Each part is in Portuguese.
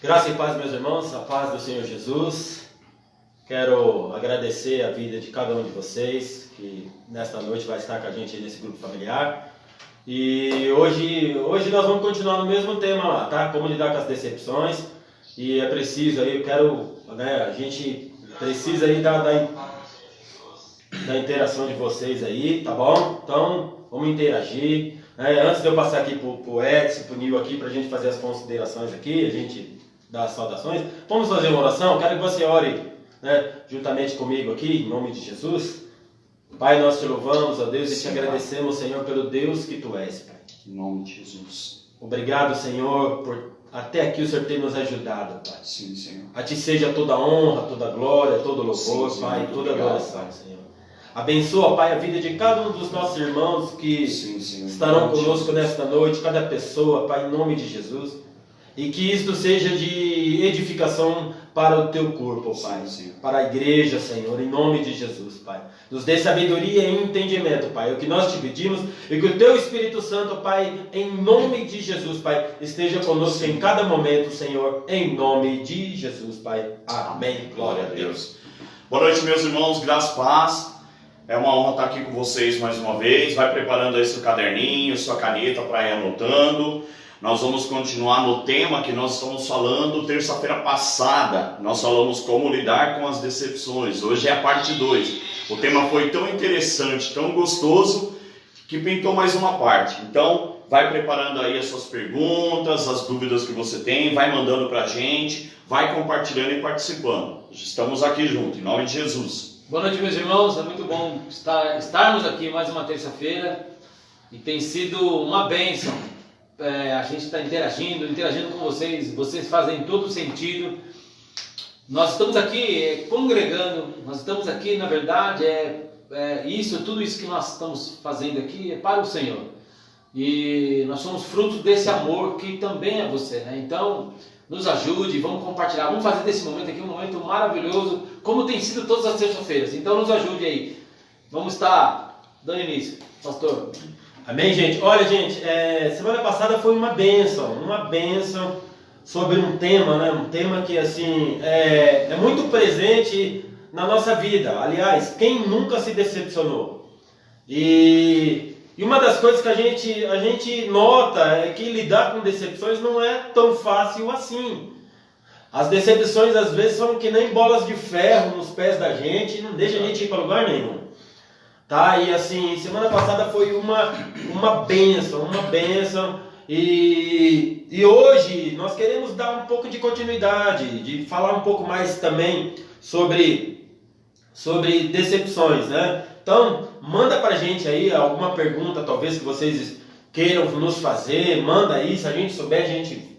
Graça e paz, meus irmãos, a paz do Senhor Jesus. Quero agradecer a vida de cada um de vocês que nesta noite vai estar com a gente nesse grupo familiar. E hoje nós vamos continuar no mesmo tema lá, tá? Como lidar com as decepções. E é preciso aí, a gente precisa aí da interação de vocês aí, tá bom? Então, vamos interagir. Antes de eu passar aqui pro Edson, pro Nil aqui, pra gente fazer as considerações aqui, a gente dar as saudações. Vamos fazer uma oração? Quero que você ore, juntamente comigo aqui, em nome de Jesus. Pai, nós te louvamos, ó Deus, e te agradecemos, Senhor, pelo Deus que Tu és, Pai. Em nome de Jesus. Obrigado, Senhor, por até aqui o Senhor ter nos ajudado, Pai. Sim, Senhor. A Ti seja toda honra, toda glória, todo louvor, Sim, Pai, toda obrigado, adoração, Pai. Senhor. Abençoa, Pai, a vida de cada um dos nossos irmãos que Sim, estarão conosco nesta noite, cada pessoa, Pai, em nome de Jesus. E que isto seja de edificação para o Teu corpo, Pai. Sim. Para a igreja, Senhor, em nome de Jesus, Pai. Nos dê sabedoria e entendimento, Pai. É o que nós te pedimos. E que o Teu Espírito Santo, Pai, em nome de Jesus, Pai, esteja conosco em cada momento, Senhor. Em nome de Jesus, Pai. Amém. Glória a Deus. Boa noite, meus irmãos. Graça e paz. É uma honra estar aqui com vocês mais uma vez. Vai preparando aí seu caderninho, sua caneta para ir anotando. Nós vamos continuar no tema que nós estamos falando terça-feira passada. Nós falamos como lidar com as decepções. Hoje é a parte 2. O tema foi tão interessante, tão gostoso, que pintou mais uma parte. Então, vai preparando aí as suas perguntas, as dúvidas que você tem, vai mandando para a gente, vai compartilhando e participando. Estamos aqui juntos, em nome de Jesus. Boa noite, meus irmãos. É muito bom estarmos aqui mais uma terça-feira e tem sido uma bênção. A gente está interagindo com vocês fazem todo sentido. Nós estamos aqui congregando, nós estamos aqui, na verdade, tudo isso que nós estamos fazendo aqui é para o Senhor. E nós somos frutos desse amor que também é você, né? Então, nos ajude, vamos compartilhar, vamos fazer desse momento aqui um momento maravilhoso, como tem sido todas as terças-feiras. Então, nos ajude aí. Vamos estar dando início, pastor. Amém, gente? Olha, gente, semana passada foi uma bênção sobre um tema, né? Um tema que, assim, é muito presente na nossa vida. Aliás, quem nunca se decepcionou? E uma das coisas que a gente nota é que lidar com decepções não é tão fácil assim. As decepções, às vezes, são que nem bolas de ferro nos pés da gente e não deixa a gente ir para lugar nenhum. Tá? E assim, semana passada foi uma bênção. E hoje nós queremos dar um pouco de continuidade, de falar um pouco mais também sobre decepções, né? Então, manda pra gente aí alguma pergunta, talvez que vocês queiram nos fazer, manda aí, se a gente souber, a gente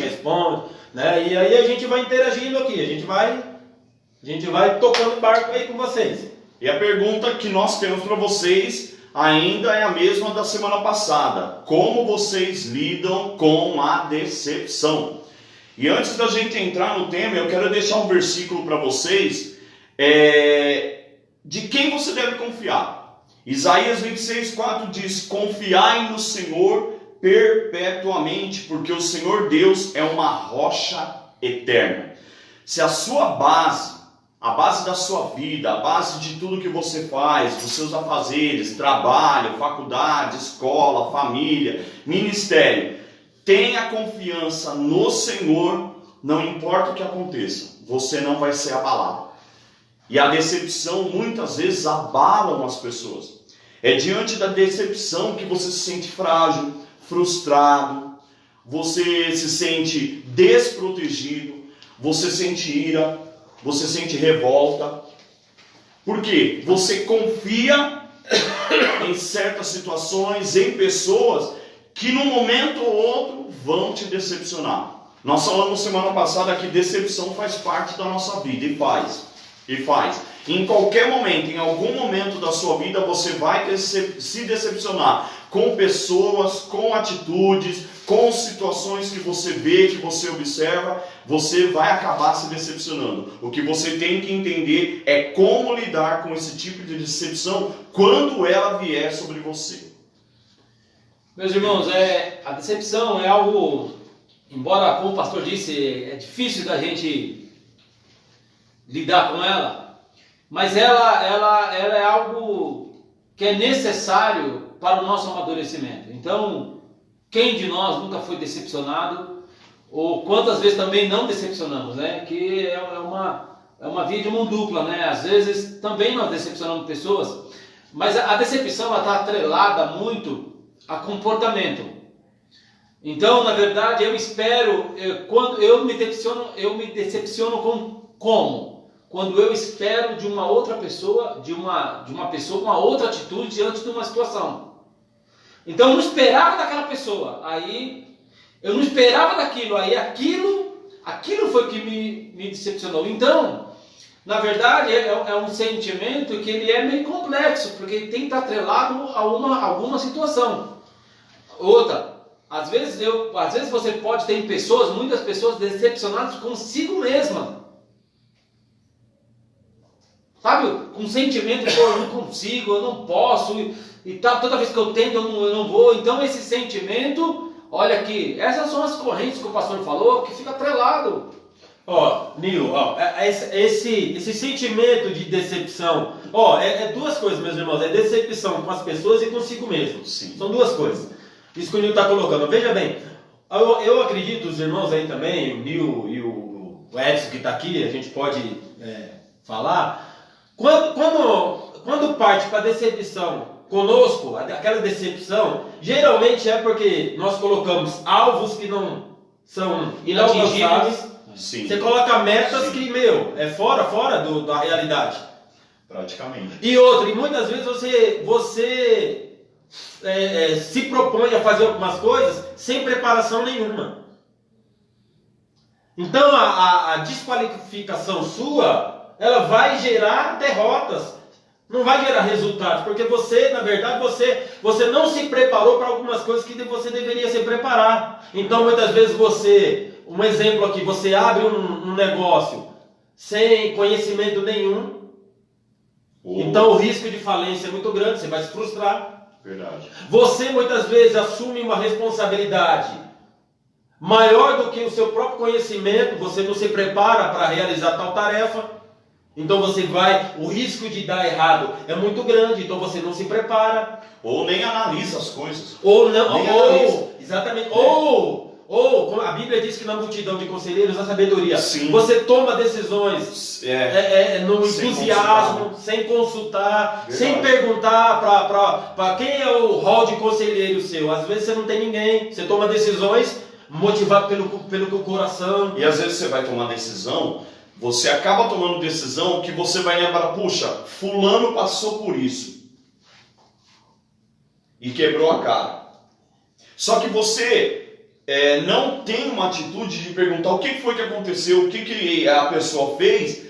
responde, né? E aí a gente vai interagindo aqui, a gente vai tocando barco aí com vocês. E a pergunta que nós temos para vocês ainda é a mesma da semana passada. Como vocês lidam com a decepção? E antes da gente entrar no tema, eu quero deixar um versículo para vocês de quem você deve confiar. Isaías 26:4 diz: confiai no Senhor perpetuamente, porque o Senhor Deus é uma rocha eterna. Se a sua base, a base da sua vida, a base de tudo que você faz, dos seus afazeres, trabalho, faculdade, escola, família, ministério, tenha confiança no Senhor, não importa o que aconteça, você não vai ser abalado. E a decepção muitas vezes abala as pessoas. É diante da decepção que você se sente frágil, frustrado, você se sente desprotegido, você sente ira, você sente revolta. Por quê? Você confia em certas situações, em pessoas que num momento ou outro vão te decepcionar. Nós falamos semana passada que decepção faz parte da nossa vida e faz. Em qualquer momento, em algum momento da sua vida, você vai se decepcionar com pessoas, com atitudes, com situações que você vê, que você observa, você vai acabar se decepcionando. O que você tem que entender é como lidar com esse tipo de decepção quando ela vier sobre você. Meus irmãos, a decepção é algo embora, como o pastor disse, é difícil da gente lidar com ela, mas ela é algo que é necessário para o nosso amadurecimento. Então, quem de nós nunca foi decepcionado, ou quantas vezes também não decepcionamos, né? Que é uma via de mão dupla, né? Às vezes também nós decepcionamos pessoas, mas a decepção está atrelada muito a comportamento. Então, na verdade, eu espero, quando eu me decepciono como? Quando eu espero de uma outra pessoa, de uma pessoa uma outra atitude diante de uma situação. Então eu não esperava daquela pessoa, aí eu não esperava daquilo, aí aquilo foi que me decepcionou. Então, na verdade, é um sentimento que ele é meio complexo, porque ele tem que estar atrelado a alguma situação. Outra, às vezes você pode ter muitas pessoas decepcionadas consigo mesma. Sabe, com sentimento de eu não consigo, eu não posso, e tal, toda vez que eu tento eu não vou. Então esse sentimento, olha aqui, essas são as correntes que o pastor falou, que fica atrelado. Nil, esse sentimento de decepção, é duas coisas, meus irmãos, é decepção com as pessoas e consigo mesmo. Sim. São duas coisas. Isso que o Nil está colocando. Veja bem, eu acredito, os irmãos aí também, o Nil e o Edson que está aqui, a gente pode falar. Quando parte para decepção conosco, aquela decepção, geralmente é porque nós colocamos alvos que não são inatingíveis. Sim. Você coloca metas que, é fora da realidade. Praticamente. E muitas vezes você se propõe a fazer algumas coisas sem preparação nenhuma. Então a desqualificação sua, ela vai gerar derrotas, não vai gerar resultados, porque você, na verdade, você não se preparou para algumas coisas que você deveria se preparar. Então, muitas vezes um exemplo aqui, você abre um negócio sem conhecimento nenhum, então o risco de falência é muito grande, você vai se frustrar. Verdade. Você, muitas vezes, assume uma responsabilidade maior do que o seu próprio conhecimento, você não se prepara para realizar tal tarefa. Então o risco de dar errado é muito grande, então você não se prepara. Ou nem analisa as coisas. Exatamente. Ou a Bíblia diz que na multidão de conselheiros há sabedoria. Sim. Você toma decisões no entusiasmo, sem consultar, sem perguntar para quem é o hall de conselheiro seu. Às vezes você não tem ninguém, você toma decisões motivado pelo coração. E às vezes você vai tomar decisão, você acaba tomando decisão que você vai lembrar, puxa, fulano passou por isso e quebrou a cara. Só que você não tem uma atitude de perguntar o que foi que aconteceu, o que a pessoa fez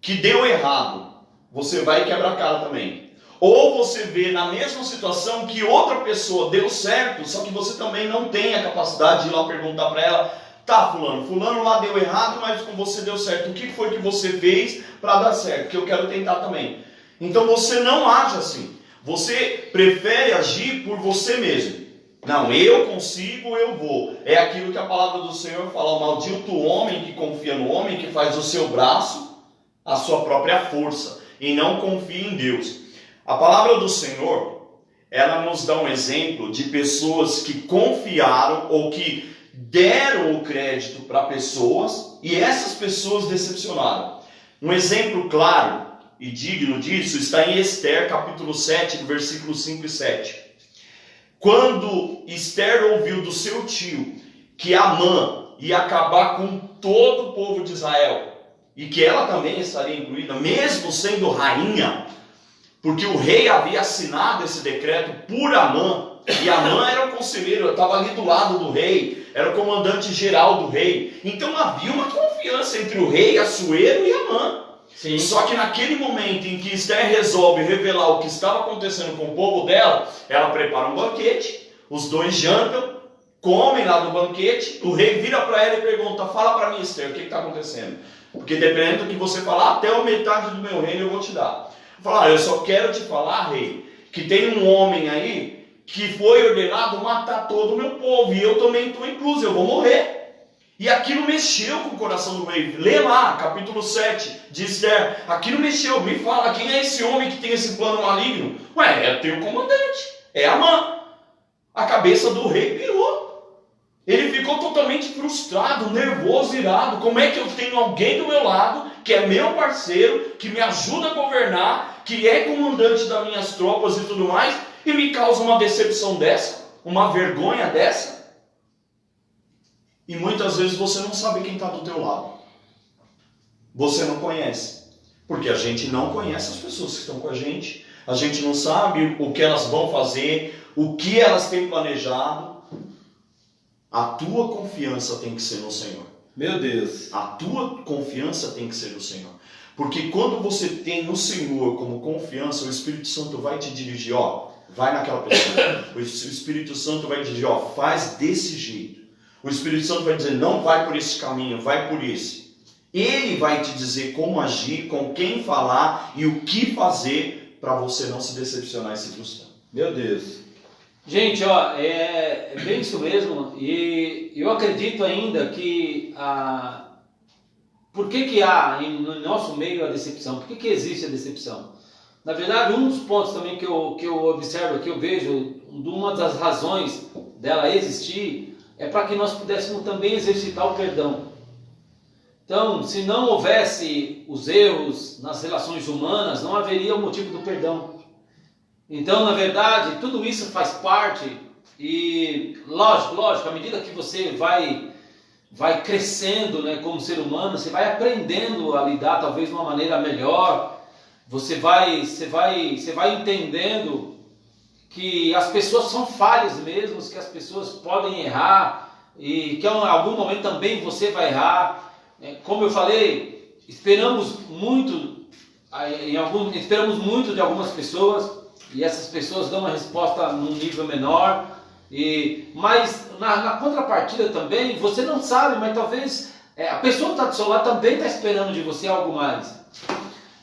que deu errado. Você vai e quebra a cara também. Ou você vê na mesma situação que outra pessoa deu certo, só que você também não tem a capacidade de ir lá perguntar para ela: tá, fulano lá deu errado, mas com você deu certo. O que foi que você fez para dar certo? Que eu quero tentar também. Então você não age assim. Você prefere agir por você mesmo. Não, eu consigo, eu vou. É aquilo que a palavra do Senhor fala: o maldito homem que confia no homem, que faz do seu braço a sua própria força e não confia em Deus. A palavra do Senhor, ela nos dá um exemplo de pessoas que confiaram ou que deram o crédito para pessoas e essas pessoas decepcionaram. Um exemplo claro e digno disso está em Esther, capítulo 7, versículos 5 e 7. Quando Esther ouviu do seu tio que Amã ia acabar com todo o povo de Israel e que ela também estaria incluída, mesmo sendo rainha, porque o rei havia assinado esse decreto por Amã, e Amã era o conselheiro, estava ali do lado do rei, era o comandante geral do rei. Então havia uma confiança entre o rei, Assuero e Amã. Sim. Só que naquele momento em que Esther resolve revelar o que estava acontecendo com o povo dela, ela prepara um banquete, os dois jantam, comem lá do banquete, o rei vira para ela e pergunta: fala para mim, Esther, o que está acontecendo? Porque dependendo do que você falar, até a metade do meu reino eu vou te dar. Fala: eu só quero te falar, rei, que tem um homem aí que foi ordenado matar todo o meu povo, e eu também estou incluso, eu vou morrer. E aquilo mexeu com o coração do rei. Lê lá, capítulo 7 de Esther. Aquilo mexeu. Me fala, quem é esse homem que tem esse plano maligno? Ué, tem o comandante. É Amã. A cabeça do rei pirou. Ele ficou totalmente frustrado, nervoso, irado. Como é que eu tenho alguém do meu lado, que é meu parceiro, que me ajuda a governar, que é comandante das minhas tropas e tudo mais, e me causa uma decepção dessa? Uma vergonha dessa? E muitas vezes você não sabe quem está do teu lado. Você não conhece. Porque a gente não conhece as pessoas que estão com a gente. A gente não sabe o que elas vão fazer, o que elas têm planejado. A tua confiança tem que ser no Senhor. Meu Deus. A tua confiança tem que ser no Senhor. Porque quando você tem no Senhor como confiança, o Espírito Santo vai te dirigir, ó, vai naquela pessoa. O Espírito Santo vai dirigir, ó, faz desse jeito. O Espírito Santo vai dizer, não vai por esse caminho, vai por esse. Ele vai te dizer como agir, com quem falar e o que fazer para você não se decepcionar e se frustrar. Meu Deus. Gente, ó, é bem isso mesmo. E eu acredito ainda que por que há no nosso meio a decepção? Por que existe a decepção? Na verdade, um dos pontos também que eu observo, que eu vejo, uma das razões dela existir, é para que nós pudéssemos também exercitar o perdão. Então, se não houvesse os erros nas relações humanas, não haveria o motivo do perdão. Então, na verdade, tudo isso faz parte e, lógico, à medida que você vai crescendo, né, como ser humano, você vai aprendendo a lidar talvez de uma maneira melhor, você vai entendendo que as pessoas são falhas mesmo, que as pessoas podem errar e que em algum momento também você vai errar. Como eu falei, esperamos muito de algumas pessoas e essas pessoas dão uma resposta num nível menor. Mas na contrapartida também, você não sabe, mas talvez a pessoa que está do seu lado também está esperando de você algo mais.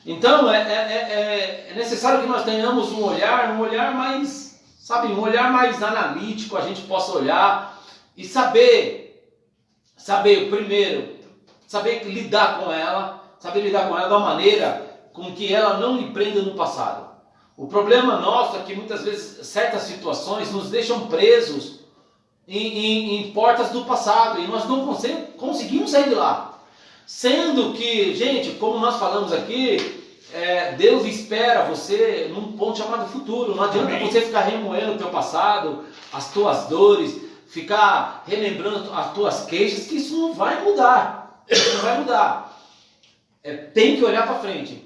Então é necessário que nós tenhamos um olhar mais, sabe, um olhar mais analítico, a gente possa olhar e saber primeiro, saber lidar com ela de uma maneira com que ela não lhe prenda no passado. O problema nosso é que muitas vezes certas situações nos deixam presos em portas do passado e nós não conseguimos sair de lá. Sendo que, gente, como nós falamos aqui, Deus espera você num ponto chamado futuro. Não adianta Amém. Você ficar remoendo o teu passado, as tuas dores, ficar relembrando as tuas queixas, que isso não vai mudar. Isso não vai mudar. Tem que olhar para frente.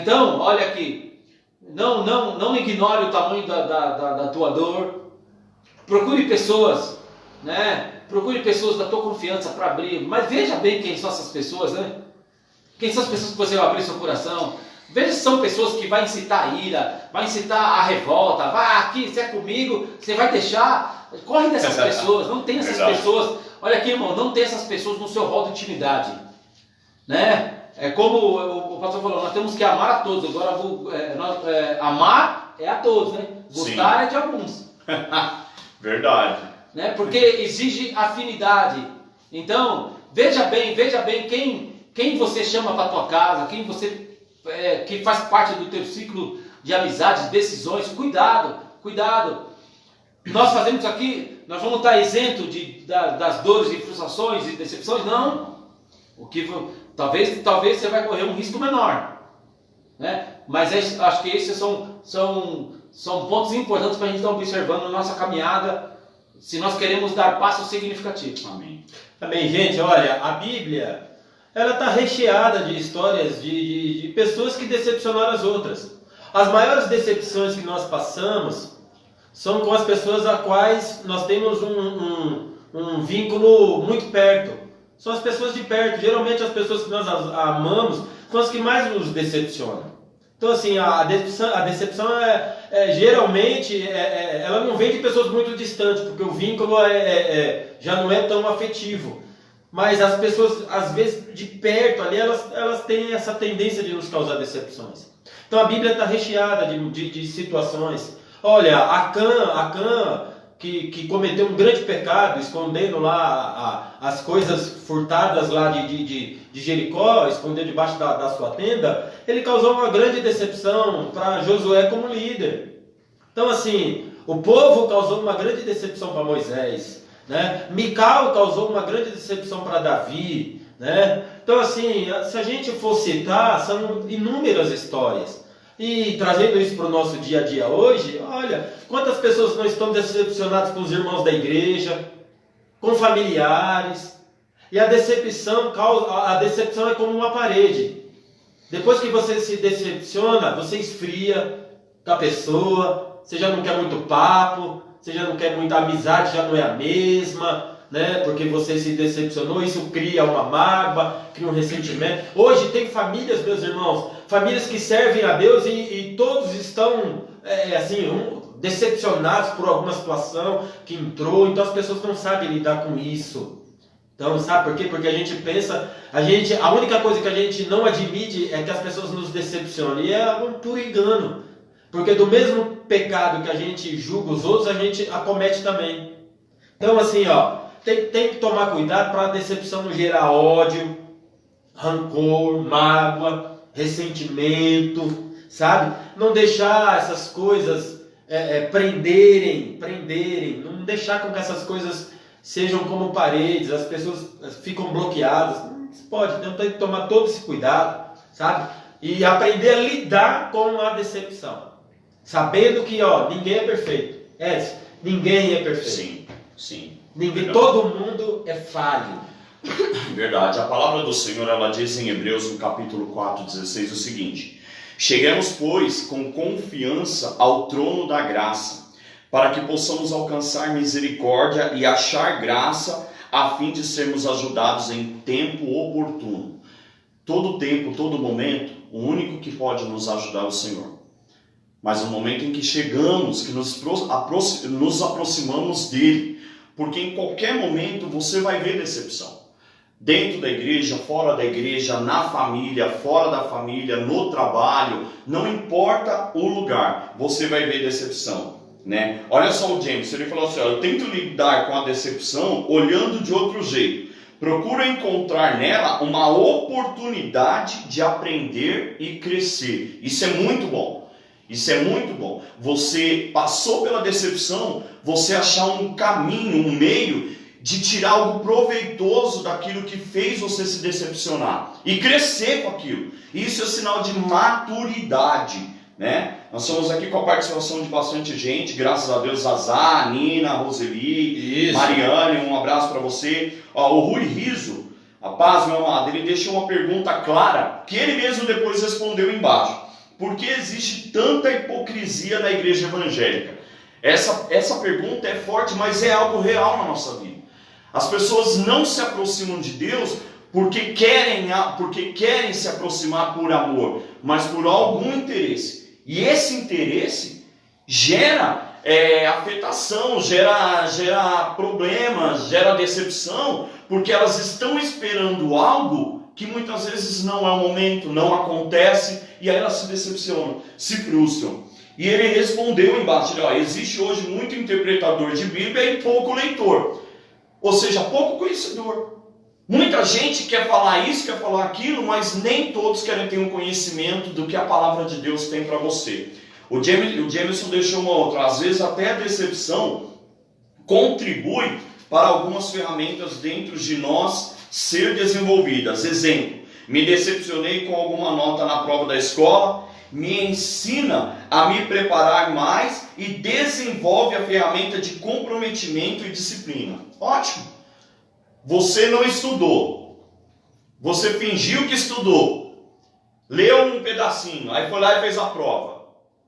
Então, olha aqui, não ignore o tamanho da tua dor. Procure pessoas, né? Procure pessoas da tua confiança para abrir, mas veja bem quem são essas pessoas, né? Quem são as pessoas que você vai abrir seu coração? Veja se são pessoas que vão incitar a ira, vai incitar a revolta, vai aqui, se é comigo, você vai deixar. Corre dessas pessoas, não tem essas pessoas. Olha aqui, irmão, não tem essas pessoas no seu rol de intimidade, né? É como o pastor falou, nós temos que amar a todos. Agora, amar é a todos, né? Gostar Sim. é de alguns. Verdade. Né? Porque exige afinidade. Então, veja bem quem você chama para a tua casa, quem você que faz parte do teu ciclo de amizades, decisões. Cuidado. Nós fazemos aqui, nós vamos estar isento das dores e frustrações e decepções? Não. Talvez você vai correr um risco menor, né? Mas acho que esses são pontos importantes para a gente estar observando na nossa caminhada, se nós queremos dar passos significativos. Amém. Amém, gente. Olha, a Bíblia, ela está recheada de histórias de pessoas que decepcionaram as outras. As maiores decepções que nós passamos são com as pessoas a quais nós temos um vínculo muito perto. São as pessoas de perto. Geralmente as pessoas que nós amamos são as que mais nos decepcionam. Então assim, a decepção geralmente ela não vem de pessoas muito distantes, porque o vínculo já não é tão afetivo. Mas as pessoas, às vezes, de perto ali, elas têm essa tendência de nos causar decepções. Então a Bíblia está recheada de situações. Olha, Acã, que cometeu um grande pecado, escondendo lá as coisas furtadas lá de Jericó, escondendo debaixo da sua tenda, ele causou uma grande decepção para Josué como líder. Então assim, o povo causou uma grande decepção para Moisés, né? Mical causou uma grande decepção para Davi, né? Então assim, se a gente for citar, são inúmeras histórias. E trazendo isso para o nosso dia a dia hoje, olha, quantas pessoas não estão decepcionadas com os irmãos da igreja, com familiares, e a decepção é como uma parede. Depois que você se decepciona, você esfria com a pessoa, você já não quer muito papo, você já não quer muita amizade, já não é a mesma, né? Porque você se decepcionou, isso cria uma mágoa, cria um ressentimento. Hoje tem famílias, meus irmãos, famílias que servem a Deus e todos estão decepcionados por alguma situação que entrou, então as pessoas não sabem lidar com isso. Então, sabe por quê? Porque a gente pensa, a única coisa que a gente não admite é que as pessoas nos decepcionam, e é um puro engano. Porque do mesmo pecado que a gente julga os outros, a gente acomete também. Então assim, tem que tomar cuidado para a decepção não gerar ódio, rancor, mágoa, ressentimento, sabe? Não deixar essas coisas prenderem, não deixar com que essas coisas sejam como paredes, as pessoas ficam bloqueadas. Não se pode, então tem que tomar todo esse cuidado, sabe? E aprender a lidar com a decepção. Sabendo que, ninguém é perfeito. Ninguém é perfeito. Sim. Todo mundo é falho. Verdade. A palavra do Senhor, ela diz em Hebreus, no capítulo 4, 16, o seguinte: cheguemos, pois, com confiança ao trono da graça, para que possamos alcançar misericórdia e achar graça, a fim de sermos ajudados em tempo oportuno. Todo tempo, todo momento, o único que pode nos ajudar é o Senhor. Mas no momento em que chegamos, que nos aproximamos dele, porque em qualquer momento você vai ver decepção. Dentro da igreja, fora da igreja, na família, fora da família, no trabalho, não importa o lugar, você vai ver decepção, né? Olha só o James, ele falou assim: eu tento lidar com a decepção olhando de outro jeito. Procuro encontrar nela uma oportunidade de aprender e crescer. Isso é muito bom. Isso é muito bom. Você passou pela decepção, você achar um caminho, um meio de tirar algo proveitoso daquilo que fez você se decepcionar e crescer com aquilo. Isso é sinal de maturidade, né? Nós estamos aqui com a participação de bastante gente, graças a Deus, Zazá, Nina, Roseli, isso. Mariane, um abraço para você. O Rui Riso, a paz, meu amado, ele deixou uma pergunta clara, que ele mesmo depois respondeu embaixo. Por que existe tanta hipocrisia na igreja evangélica? Essa pergunta é forte, mas é algo real na nossa vida. As pessoas não se aproximam de Deus porque querem se aproximar por amor, mas por algum interesse. E esse interesse gera afetação, gera problemas, gera decepção, porque elas estão esperando algo que muitas vezes não é o momento, não acontece, e aí elas se decepcionam, se frustram. E ele respondeu embaixo, existe hoje muito interpretador de Bíblia e pouco leitor, ou seja, pouco conhecedor. Muita gente quer falar isso, quer falar aquilo, mas nem todos querem ter um conhecimento do que a palavra de Deus tem para você. O Jameson deixou uma outra, às vezes até a decepção contribui para algumas ferramentas dentro de nós ser desenvolvidas. Exemplo, me decepcionei com alguma nota na prova da escola, me ensina a me preparar mais e desenvolve a ferramenta de comprometimento e disciplina. Ótimo! Você não estudou, você fingiu que estudou, leu um pedacinho, aí foi lá e fez a prova.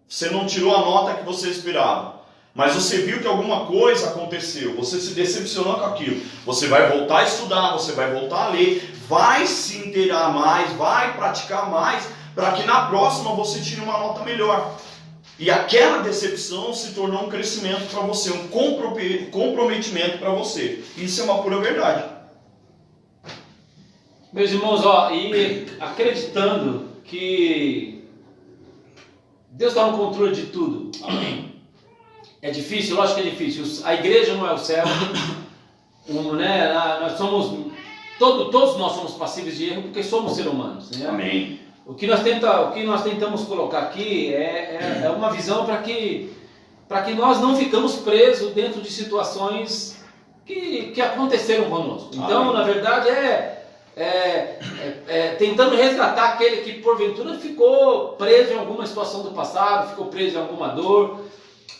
Você não tirou a nota que você esperava, mas você viu que alguma coisa aconteceu, você se decepcionou com aquilo. Você vai voltar a estudar, você vai voltar a ler, vai se inteirar mais, vai praticar mais, para que na próxima você tire uma nota melhor. E aquela decepção se tornou um crescimento para você, um comprometimento para você. Isso é uma pura verdade. Meus irmãos, e acreditando que Deus está no controle de tudo. Amém. É difícil? Lógico que é difícil. A igreja não é o céu. Né? Nós somos, todos nós somos passíveis de erro porque somos seres humanos. Né? Amém. O que nós tentamos colocar aqui é uma visão para que nós não ficamos presos dentro de situações que aconteceram conosco. Então, na verdade, tentando resgatar aquele que porventura ficou preso em alguma situação do passado, ficou preso em alguma dor,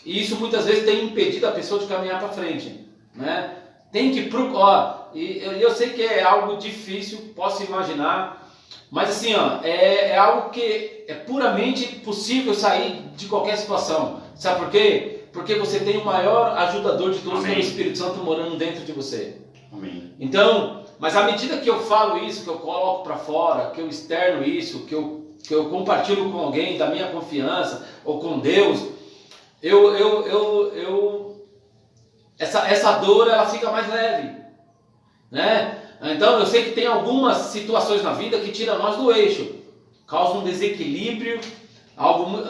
e isso muitas vezes tem impedido a pessoa de caminhar para frente, né? Tem que procurar, e eu sei que é algo difícil, posso imaginar, mas assim, é algo que é puramente possível sair de qualquer situação. Sabe por quê? Porque você tem o maior ajudador de todos, que é o Espírito Santo morando dentro de você. Amém. Então, mas à medida que eu falo isso, que eu coloco para fora, que eu externo isso, que eu compartilho com alguém da minha confiança ou com Deus, essa dor ela fica mais leve, né? Então eu sei que tem algumas situações na vida que tiram nós do eixo, causam um desequilíbrio,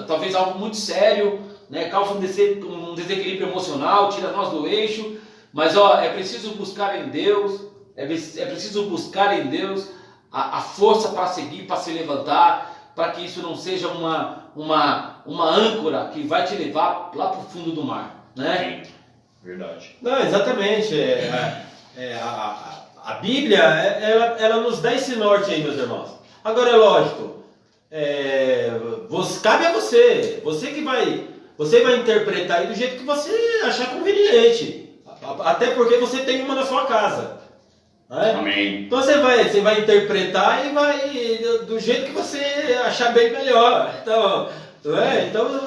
talvez algo muito sério, né? Causa um desequilíbrio emocional, tira nós do eixo. Mas é preciso buscar em Deus, é preciso buscar em Deus a força para seguir, para se levantar, para que isso não seja uma âncora que vai te levar lá para o fundo do mar, né? Verdade. Não, exatamente. A Bíblia, ela nos dá esse norte aí, meus irmãos. Agora é lógico, cabe a você. Você vai interpretar aí do jeito que você achar conveniente. Até porque você tem uma na sua casa. Né? Amém. Então você vai interpretar e vai do jeito que você achar bem melhor. Então,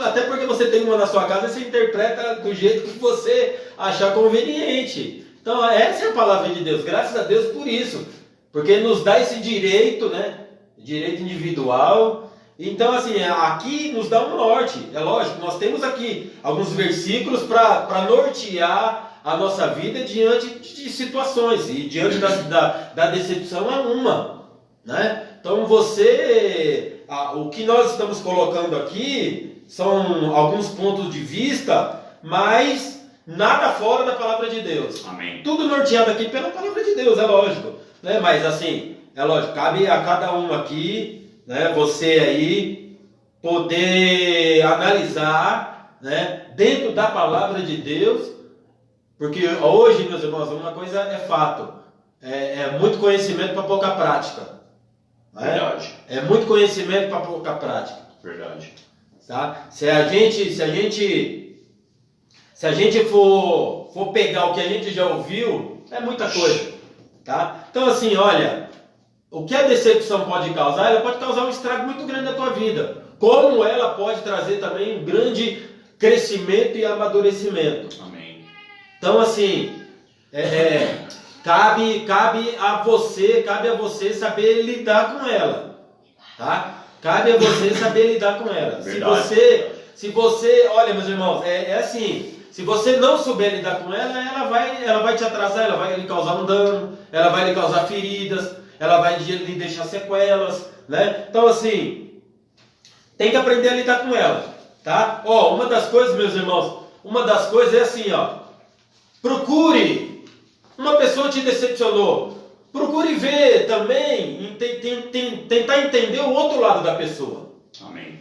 até porque você tem uma na sua casa, você interpreta do jeito que você achar conveniente. Então essa é a palavra de Deus. Graças a Deus por isso. Porque nos dá esse direito, né? Direito individual. Então assim, aqui nos dá um norte. É lógico, nós temos aqui alguns versículos para nortear a nossa vida diante de situações, e diante da decepção é uma, né? Então o que nós estamos colocando aqui são alguns pontos de vista, mas nada fora da palavra de Deus. Amém. Tudo norteado aqui pela palavra de Deus, é lógico, né? Mas assim, é lógico, cabe a cada um aqui, né? Você aí poder analisar, né? Dentro da palavra de Deus. Porque hoje, meus irmãos, uma coisa é fato, é muito conhecimento para pouca prática. Né? Verdade. É muito conhecimento para pouca prática. Verdade. Tá? Se a gente for pegar o que a gente já ouviu, é muita coisa. Tá? Então assim, olha, o que a decepção pode causar? Ela pode causar um estrago muito grande na tua vida. Como ela pode trazer também um grande crescimento e amadurecimento. Amém. Então assim, cabe a você saber lidar com ela, tá? Cabe a você saber lidar com ela. Se você, olha, meus irmãos, assim, se você não souber lidar com ela, ela vai te atrasar, ela vai lhe causar um dano, ela vai lhe causar feridas, ela vai lhe deixar sequelas, né? Então assim, tem que aprender a lidar com ela, tá? Uma das coisas, meus irmãos, é assim, procure, uma pessoa te decepcionou, procure ver também, tentar entender o outro lado da pessoa. Amém.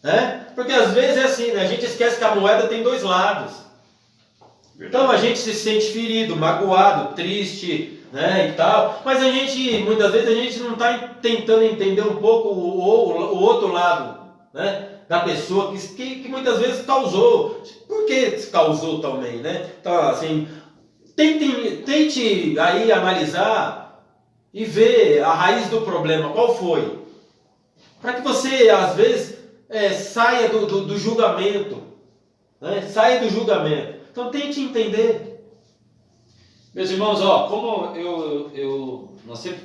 Né? Porque às vezes é assim, né? A gente esquece que a moeda tem dois lados. Verdade. Então a gente se sente ferido, magoado, triste, né, e tal, mas muitas vezes a gente não está tentando entender um pouco o outro lado, né? Da pessoa que muitas vezes causou. Por que causou também, né? Então, assim, tente aí analisar e ver a raiz do problema, qual foi. Para que você, às vezes, saia do julgamento. Né? Saia do julgamento. Então, tente entender. Meus irmãos, como nós sempre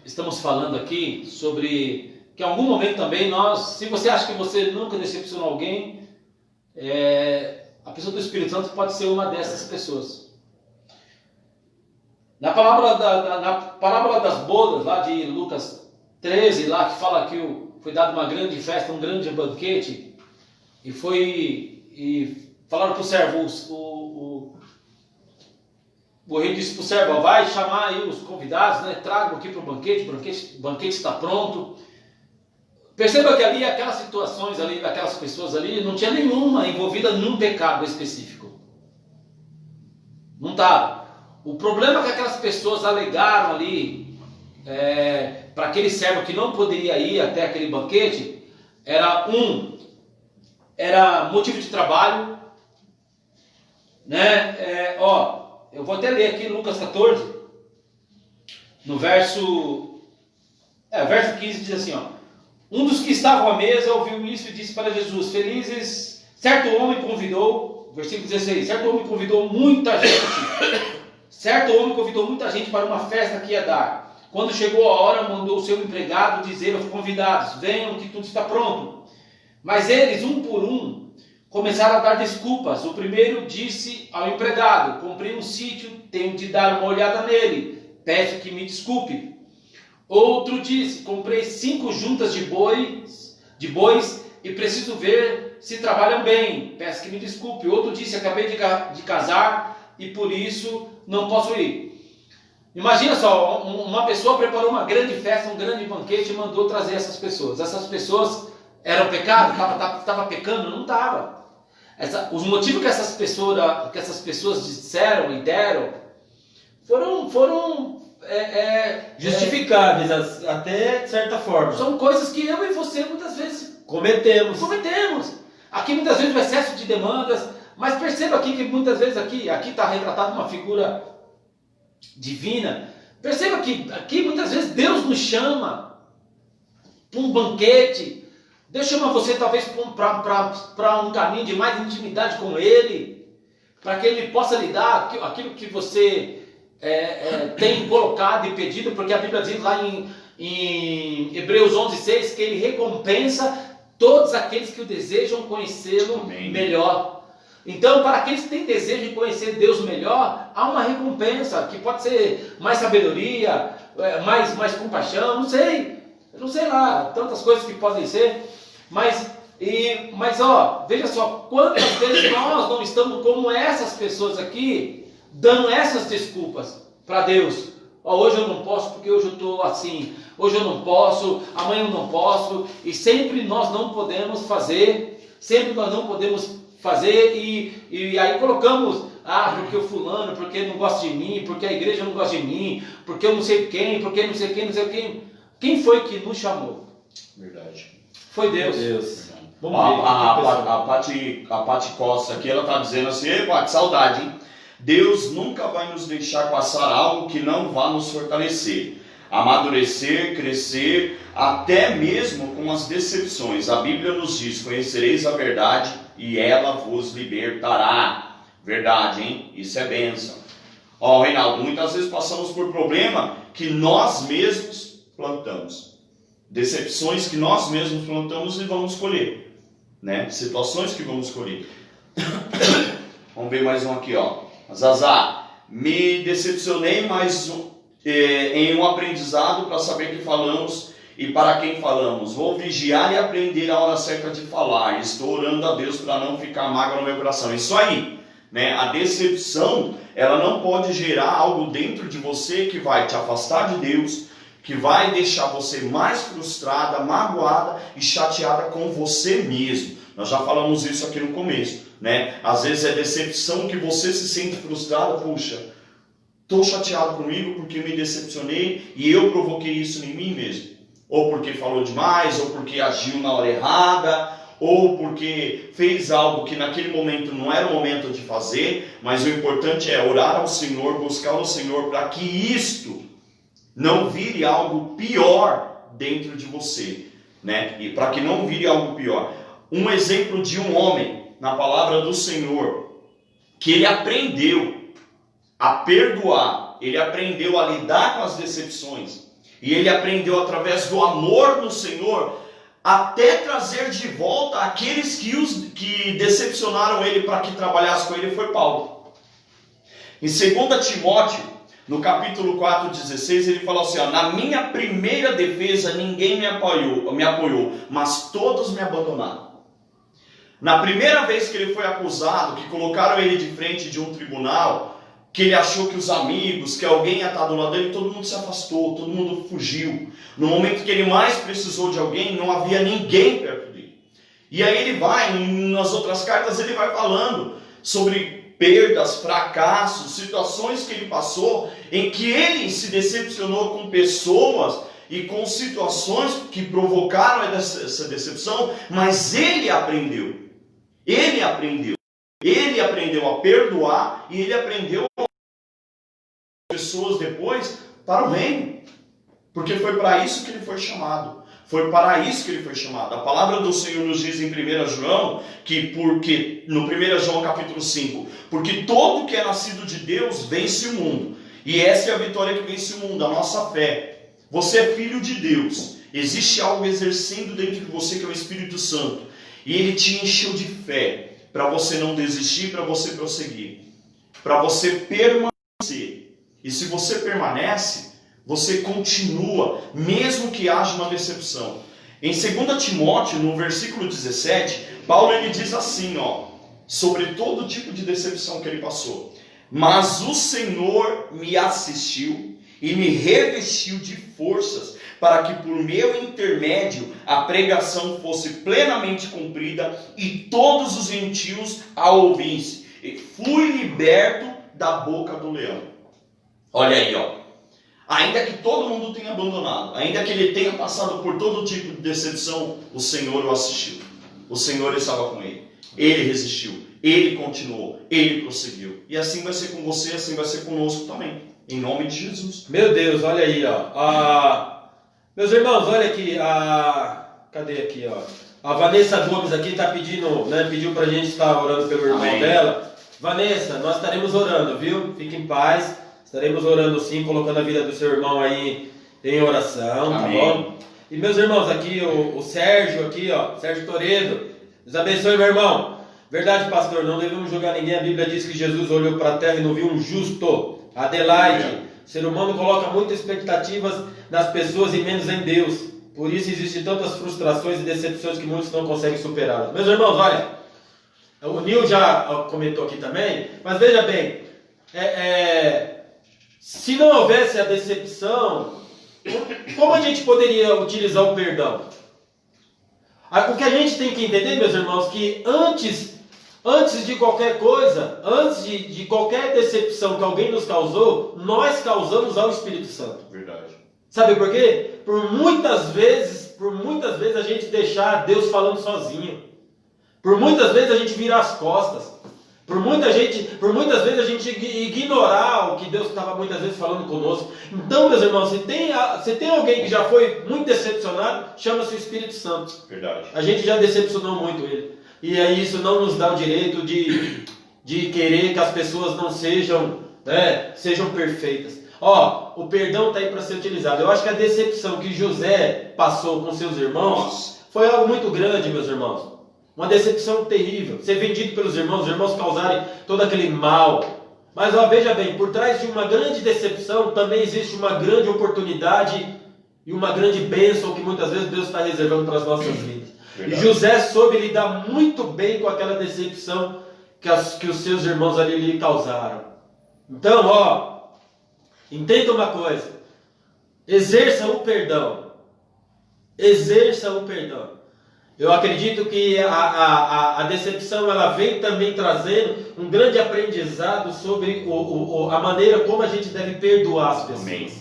estamos falando aqui sobre que em algum momento também se você acha que você nunca decepcionou alguém, a pessoa do Espírito Santo pode ser uma dessas pessoas. Na parábola das bodas, lá de Lucas 13, lá que fala que foi dada uma grande festa, um grande banquete, e e falaram para o servo, o rei disse para o servo, vai chamar aí os convidados, né? Tragam aqui para o banquete está pronto. Perceba que ali, aquelas situações ali, daquelas pessoas ali, não tinha nenhuma envolvida num pecado específico. Não estava. O problema que aquelas pessoas alegaram ali, para aquele servo que não poderia ir até aquele banquete, era motivo de trabalho, né? Eu vou até ler aqui Lucas 14, no verso 15 diz assim, um dos que estavam à mesa ouviu isso e disse para Jesus, felizes, certo homem convidou, versículo 16, certo homem convidou muita gente para uma festa que ia dar. Quando chegou a hora, mandou o seu empregado dizer aos convidados, venham que tudo está pronto. Mas eles, um por um, começaram a dar desculpas. O primeiro disse ao empregado, comprei um sítio, tenho de dar uma olhada nele, peço que me desculpe. Outro disse, comprei 5 juntas de bois e preciso ver se trabalham bem, peço que me desculpe. Outro disse, acabei de casar e por isso não posso ir. Imagina só, uma pessoa preparou uma grande festa, um grande banquete e mandou trazer essas pessoas. Essas pessoas eram pecado? Estava pecando? Não estava. Os motivos que essas pessoas disseram e deram foram justificáveis, até de certa forma. São coisas que eu e você muitas vezes cometemos. Aqui muitas vezes o excesso de demandas, mas perceba aqui que muitas vezes aqui está retratada uma figura divina. Perceba que aqui muitas vezes Deus nos chama para um banquete. Deus chama você talvez para um caminho de mais intimidade com Ele, para que Ele possa lhe dar aquilo que você tem colocado e pedido, porque a Bíblia diz lá em Hebreus 11:6 que Ele recompensa todos aqueles que o desejam conhecê-lo melhor. Então, para aqueles que têm desejo de conhecer Deus melhor, há uma recompensa, que pode ser mais sabedoria, mais compaixão, não sei lá, tantas coisas que podem ser, mas veja só, quantas vezes nós não estamos como essas pessoas aqui, dando essas desculpas para Deus. Hoje eu não posso porque hoje eu estou assim, hoje eu não posso, amanhã eu não posso, e sempre nós não podemos fazer, e aí colocamos, porque o fulano, porque não gosta de mim, porque a igreja não gosta de mim, porque eu não sei quem, porque não sei quem. Quem foi que nos chamou? Verdade. Foi Deus. Vamos ver. A Pati Costa aqui, ela está dizendo assim, ei Pati, saudade, hein? Deus nunca vai nos deixar passar algo que não vá nos fortalecer, amadurecer, crescer, até mesmo com as decepções. A Bíblia nos diz, conhecereis a verdade e ela vos libertará. Verdade, hein? Isso é bênção. Reinaldo, muitas vezes passamos por problema que nós mesmos plantamos. Decepções que nós mesmos plantamos e vamos colher, né? Situações que vamos colher. Vamos ver mais um aqui, Zazá, me decepcionei em um aprendizado para saber que falamos e para quem falamos. Vou vigiar e aprender a hora certa de falar. Estou orando a Deus para não ficar mágoa no meu coração. Isso aí, né? A decepção, ela não pode gerar algo dentro de você que vai te afastar de Deus, que vai deixar você mais frustrada, magoada e chateada com você mesmo. Nós já falamos isso aqui no começo, né? Às vezes é decepção que você se sente frustrada, puxa, estou chateado comigo porque me decepcionei e eu provoquei isso em mim mesmo. Ou porque falou demais, ou porque agiu na hora errada, ou porque fez algo que naquele momento não era o momento de fazer, mas o importante é orar ao Senhor, buscar o Senhor para que isto não vire algo pior dentro de você, né? E para que não vire algo pior. Um exemplo de um homem na palavra do Senhor, que ele aprendeu a perdoar, ele aprendeu a lidar com as decepções, e ele aprendeu através do amor no Senhor, até trazer de volta aqueles que decepcionaram ele para que trabalhasse com ele, foi Paulo. Em 2 Timóteo, no capítulo 4:16, ele fala assim, na minha primeira defesa ninguém me apoiou, mas todos me abandonaram. Na primeira vez que ele foi acusado, que colocaram ele de frente de um tribunal, que ele achou que os amigos, que alguém ia estar do lado dele, todo mundo se afastou, todo mundo fugiu. No momento que ele mais precisou de alguém, não havia ninguém perto dele. E aí ele vai, nas outras cartas, ele vai falando sobre perdas, fracassos, situações que ele passou, em que ele se decepcionou com pessoas e com situações que provocaram essa decepção, mas ele aprendeu. Ele aprendeu. Ele aprendeu a perdoar e ele aprendeu a pessoas depois para o reino. Porque foi para isso que ele foi chamado. Foi para isso que ele foi chamado. A palavra do Senhor nos diz em 1 João, no 1 João capítulo 5, porque todo que é nascido de Deus vence o mundo. E essa é a vitória que vence o mundo, a nossa fé. Você é filho de Deus. Existe algo exercendo dentro de você que é o Espírito Santo. E ele te encheu de fé para você não desistir, para você prosseguir. Para você permanecer. E se você permanece, você continua, mesmo que haja uma decepção. Em 2 Timóteo, no versículo 17, Paulo ele diz assim, sobre todo tipo de decepção que ele passou. Mas o Senhor me assistiu e me revestiu de forças, para que por meu intermédio a pregação fosse plenamente cumprida e todos os gentios a ouvissem. E fui liberto da boca do leão. Olha aí, ainda que todo mundo tenha abandonado, ainda que ele tenha passado por todo tipo de decepção, o Senhor o assistiu. O Senhor estava com ele. Ele resistiu, ele continuou, ele prosseguiu. E assim vai ser com você, assim vai ser conosco também. Em nome de Jesus. Meu Deus, olha aí, meus irmãos, olha aqui, cadê aqui, a Vanessa Gomes aqui está pedindo, pediu pra gente estar orando pelo irmão Amém. dela. Vanessa, nós estaremos orando, viu? Fique em paz. Estaremos orando sim, colocando a vida do seu irmão aí em oração, Amém. tá bom? E meus irmãos, aqui o Sérgio aqui, Sérgio Toledo. Deus abençoe, meu irmão. Verdade, pastor, não devemos julgar ninguém. A Bíblia diz que Jesus olhou para a terra e não viu um justo. Adelaide, o ser humano coloca muitas expectativas nas pessoas e menos em Deus. Por isso existem tantas frustrações e decepções que muitos não conseguem superá-las. Meus irmãos, olha, o Nil já comentou aqui também, mas veja bem, se não houvesse a decepção, como a gente poderia utilizar o perdão? O que a gente tem que entender, meus irmãos, que antes de qualquer coisa, antes de qualquer decepção que alguém nos causou, nós causamos ao Espírito Santo. Verdade. Sabe por quê? Por muitas vezes a gente deixar Deus falando sozinho. Por muitas vezes a gente virar as costas. Por muitas vezes a gente ignorar o que Deus estava muitas vezes falando conosco. Então, meus irmãos, se tem alguém que já foi muito decepcionado, chama-se o Espírito Santo. Verdade. A gente já decepcionou muito ele. E aí isso não nos dá o direito de querer que as pessoas não sejam perfeitas. O perdão está aí para ser utilizado. Eu acho que a decepção que José passou com seus irmãos foi algo muito grande, meus irmãos. Uma decepção terrível. Ser vendido pelos irmãos, os irmãos causarem todo aquele mal. Mas veja bem, por trás de uma grande decepção também existe uma grande oportunidade e uma grande bênção que muitas vezes Deus está reservando para as nossas vidas. Verdade. E José soube lidar muito bem com aquela decepção que os seus irmãos ali lhe causaram. Então, entenda uma coisa. Exerça o perdão. Exerça o perdão. Eu acredito que a decepção ela vem também trazendo um grande aprendizado sobre a maneira como a gente deve perdoar as pessoas. Amém.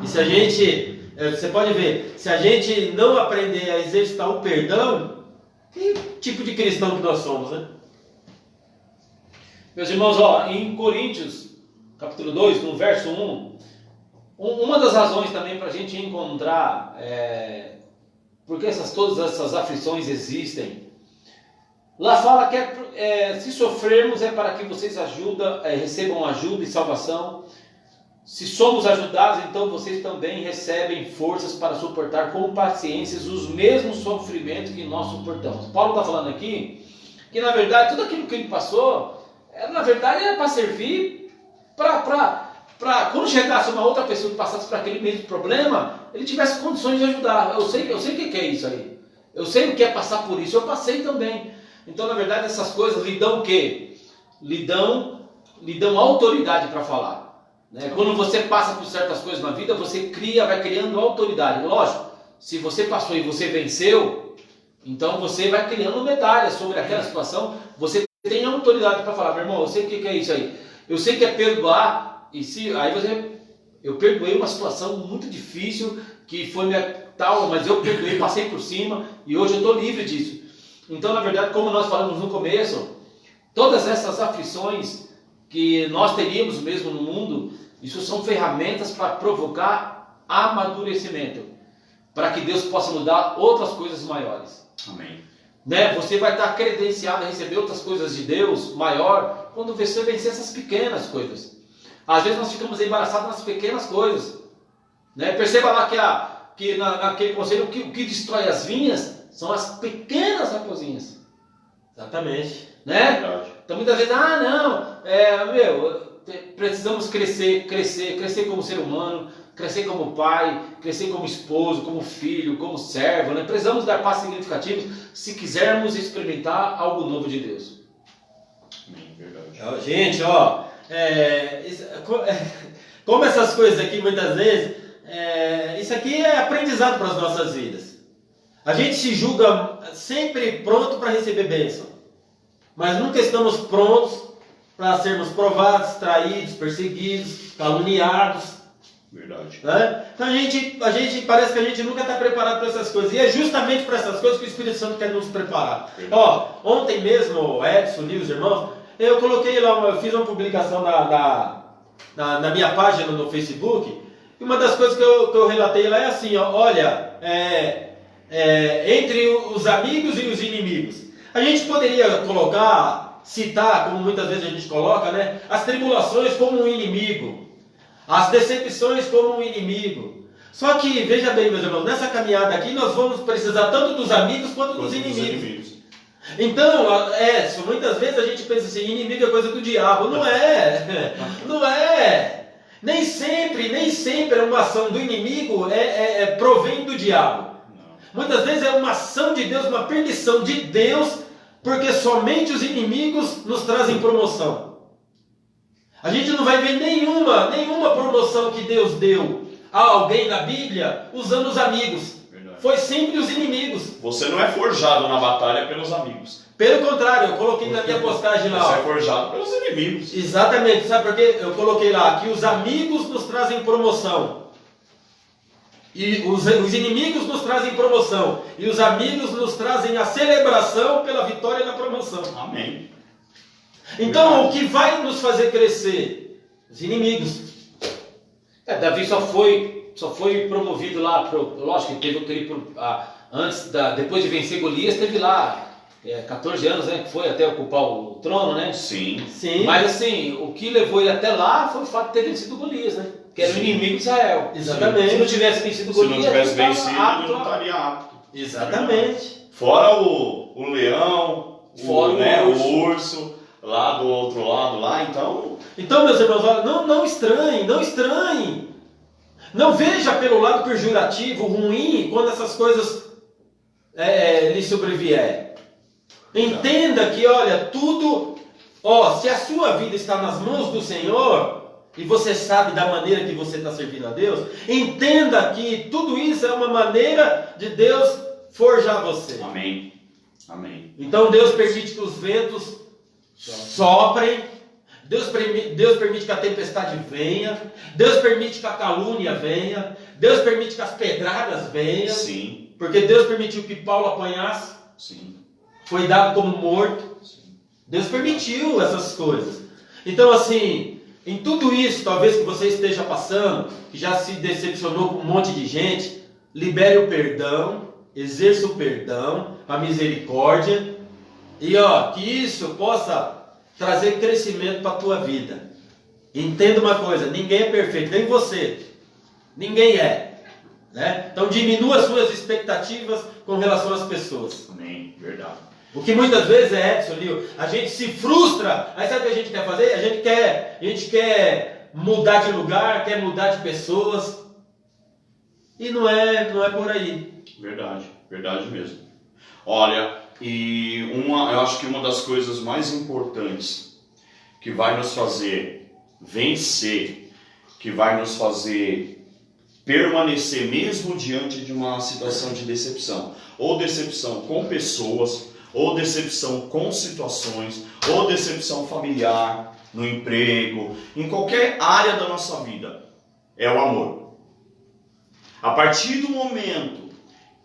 E se a gente, você pode ver, se a gente não aprender a exercitar o perdão, que tipo de cristão que nós somos, né? Meus irmãos, em Coríntios, capítulo 2, no verso 1, uma das razões também para a gente encontrar, porque todas essas aflições existem, lá fala que se sofrermos é para que vocês recebam ajuda e salvação. Se somos ajudados, então vocês também recebem forças para suportar com paciência os mesmos sofrimentos que nós suportamos. Paulo está falando aqui que, na verdade, tudo aquilo que ele passou, na verdade, era para servir para quando chegasse uma outra pessoa que passasse por aquele mesmo problema, ele tivesse condições de ajudar. Eu sei o que é isso aí. Eu sei o que é passar por isso. Eu passei também. Então, na verdade, essas coisas lhe dão o quê? Lhe dão autoridade para falar. Né? Quando você passa por certas coisas na vida, você vai criando autoridade. Lógico, se você passou e você venceu, então você vai criando medalhas sobre aquela situação. Você tem autoridade para falar, meu irmão, eu sei o que é isso aí. Eu sei que é perdoar. Eu perdoei uma situação muito difícil que foi mas eu perdoei, passei por cima e hoje eu estou livre disso. Então, na verdade, como nós falamos no começo, todas essas aflições que nós teríamos mesmo no mundo, isso são ferramentas para provocar amadurecimento, para que Deus possa nos dar outras coisas maiores. Amém. Né? Você vai estar credenciado a receber outras coisas de Deus maior quando você vencer essas pequenas coisas. Às vezes nós ficamos embaraçados nas pequenas coisas. Né? Perceba lá que naquele conselho o que destrói as vinhas são as pequenas raposinhas. Exatamente. Né? Verdade. Então muitas vezes, precisamos crescer como ser humano, crescer como pai, crescer como esposo, como filho, como servo. Né? Precisamos dar passos significativos se quisermos experimentar algo novo de Deus. Amém. Verdade. Gente, como essas coisas aqui muitas vezes, isso aqui é aprendizado para as nossas vidas. A gente se julga sempre pronto para receber bênção, mas nunca estamos prontos para sermos provados, traídos, perseguidos, caluniados. Verdade. Né? Então a gente parece que a gente nunca está preparado para essas coisas, e é justamente para essas coisas que o Espírito Santo quer nos preparar. Ontem mesmo, Edson, os irmãos, eu coloquei lá, eu fiz uma publicação na minha página no Facebook, e uma das coisas que eu relatei lá é assim, entre os amigos e os inimigos. A gente poderia citar, como muitas vezes a gente coloca, né, as tribulações como um inimigo, as decepções como um inimigo. Só que, veja bem, meus irmãos, nessa caminhada aqui nós vamos precisar tanto dos amigos quanto dos inimigos. Então, muitas vezes a gente pensa assim, inimigo é coisa do diabo. Não é. Não é. Nem sempre uma ação do inimigo provém do diabo. Muitas vezes é uma ação de Deus, uma permissão de Deus, porque somente os inimigos nos trazem promoção. A gente não vai ver nenhuma promoção que Deus deu a alguém na Bíblia usando os amigos. Verdade. Foi sempre os inimigos. Você não é forjado na batalha pelos amigos. Pelo contrário, eu coloquei na minha postagem lá. Você é forjado pelos inimigos. Exatamente, sabe por quê? Eu coloquei lá que os amigos nos trazem promoção. E os inimigos nos trazem promoção. E os amigos nos trazem a celebração pela vitória na promoção. Amém. Então, o que vai nos fazer crescer? Os inimigos. Davi só foi promovido lá, lógico que teve depois de vencer Golias, teve lá 14 anos, né, que foi até ocupar o trono, né? Sim. Mas assim, o que levou ele até lá foi o fato de ter vencido Golias, né? Que era o inimigo de Israel. Exatamente. Se não tivesse vencido Golias, ele não estaria apto. Exatamente. Fora o leão, o urso, lá do outro lado, então... Então, meus irmãos, não estranhem. Não veja pelo lado pejorativo, ruim, quando essas coisas lhe sobrevierem. Entenda que, tudo... se a sua vida está nas mãos do Senhor, e você sabe da maneira que você está servindo a Deus, entenda que tudo isso é uma maneira de Deus forjar você. Amém. Amém. Então Deus permite que os ventos soprem, Deus permite que a tempestade venha, Deus permite que a calúnia venha, Deus permite que as pedradas venham. Sim. Porque Deus permitiu que Paulo apanhasse. Sim. Foi dado como morto. Sim. Deus permitiu essas coisas. Então, assim, em tudo isso, talvez que você esteja passando, que já se decepcionou com um monte de gente, libere o perdão, exerça o perdão, a misericórdia, e que isso possa trazer crescimento para a tua vida. Entenda uma coisa, ninguém é perfeito, nem você. Ninguém é. Né? Então diminua as suas expectativas com relação às pessoas. Amém, verdade. O que muitas vezes Edson, Lio, a gente se frustra. Aí sabe o que a gente quer fazer? A gente quer mudar de lugar, quer mudar de pessoas. E não é por aí. Verdade mesmo. Olha, E eu acho que uma das coisas mais importantes que vai nos fazer vencer, que vai nos fazer permanecer mesmo diante de uma situação de decepção, ou decepção com pessoas, ou decepção com situações, ou decepção familiar, no emprego, em qualquer área da nossa vida, é o amor. A partir do momento